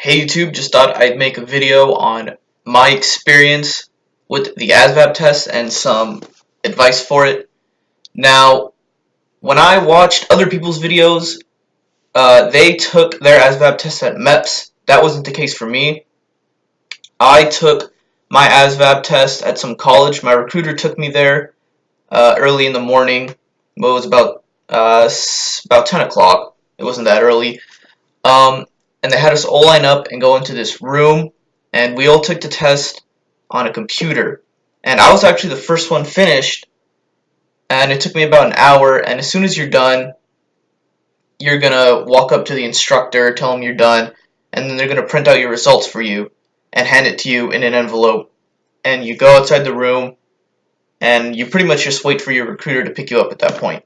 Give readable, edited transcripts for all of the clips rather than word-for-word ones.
Hey YouTube, just thought I'd make a video on my experience with the ASVAB test and some advice for it. Now, when I watched other people's videos, they took their ASVAB test at MEPS. That wasn't the case for me. I took my ASVAB test at some college. My recruiter took me there early in the morning. Well, it was about 10 o'clock. It wasn't that early. And they had us all line up and go into this room, and we all took the test on a computer. And I was actually the first one finished, and it took me about an hour. And as soon as you're done, you're gonna walk up to the instructor, tell them you're done, and then they're gonna print out your results for you and hand it to you in an envelope. And you go outside the room, and you pretty much just wait for your recruiter to pick you up at that point.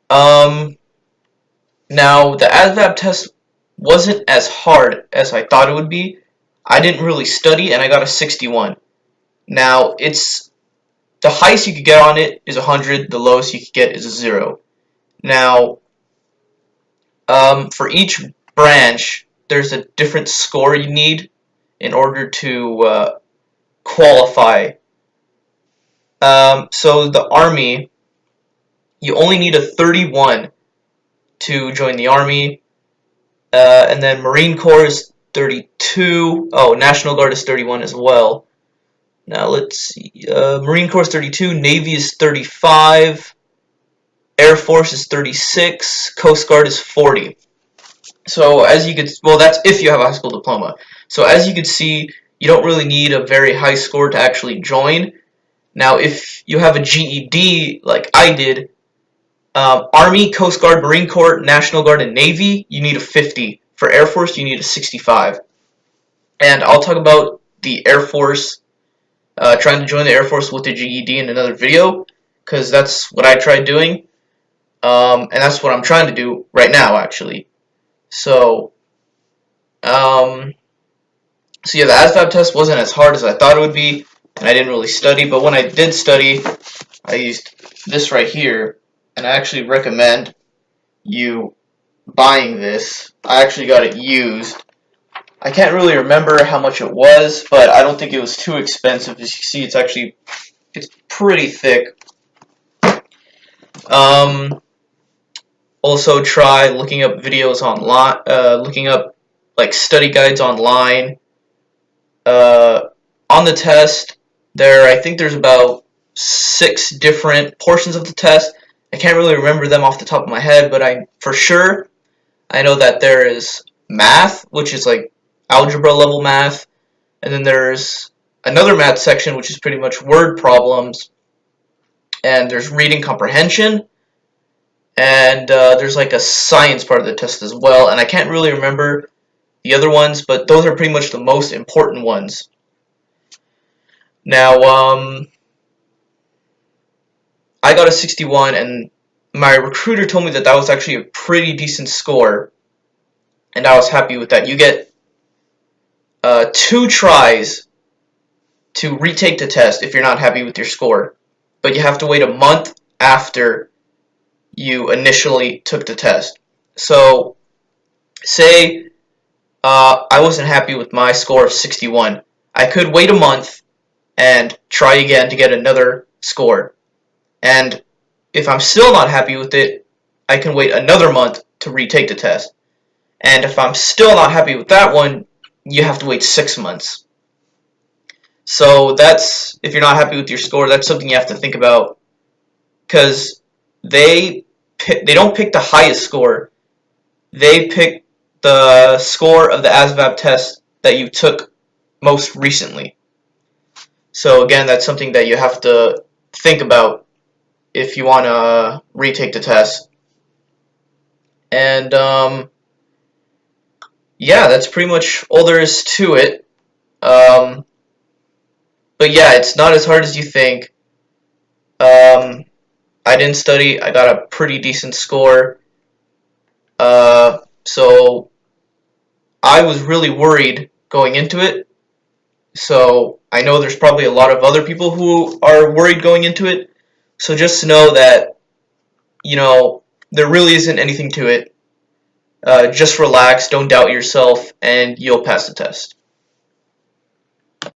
Now the ASVAB test wasn't as hard as I thought it would be. I didn't really study, and I got a 61. Now, the highest you could get on it is 100, the lowest you could get is a 0. Now, for each branch, there's a different score you need in order to qualify. So the Army, you only need a 31 to join the Army. And then Marine Corps is 32. Oh, National Guard is 31 as well. Now let's see. Marine Corps is 32. Navy is 35. Air Force is 36. Coast Guard is 40. So as you could, well, that's if you have a high school diploma. So as you can see, you don't really need a very high score to actually join. Now, if you have a GED like I did, Army, Coast Guard, Marine Corps, National Guard, and Navy, you need a 50. For Air Force, you need a 65. And I'll talk about the Air Force, trying to join the Air Force with the GED in another video, because that's what I tried doing, and that's what I'm trying to do right now, actually. So yeah, the ASVAB test wasn't as hard as I thought it would be, and I didn't really study, but when I did study, I used this right here. And I actually recommend you buying this. I actually got it used. I can't really remember how much it was, but I don't think it was too expensive. As you see, it's pretty thick. Also try looking up videos online, looking up like study guides online. On the test, I think there's about 6 different portions of the test. I can't really remember them off the top of my head, but for sure I know that there is math, which is like algebra level math, and then there's another math section which is pretty much word problems, and there's reading comprehension, and there's like a science part of the test as well, and I can't really remember the other ones, but those are pretty much the most important ones. Now, I got a 61, and my recruiter told me that that was actually a pretty decent score, and I was happy with that. You get 2 tries to retake the test if you're not happy with your score, but you have to wait a month after you initially took the test. So, say I wasn't happy with my score of 61. I could wait a month and try again to get another score. And if I'm still not happy with it, I can wait another month to retake the test. And if I'm still not happy with that one, you have to wait 6 months. So if you're not happy with your score, that's something you have to think about. Because they don't pick the highest score. They pick the score of the ASVAB test that you took most recently. So again, that's something that you have to think about if you want to retake the test. And yeah, that's pretty much all there is to it. But yeah, it's not as hard as you think. I didn't study. I got a pretty decent score. So I was really worried going into it. So I know there's probably a lot of other people who are worried going into it. So just know that, there really isn't anything to it. Just relax, don't doubt yourself, and you'll pass the test.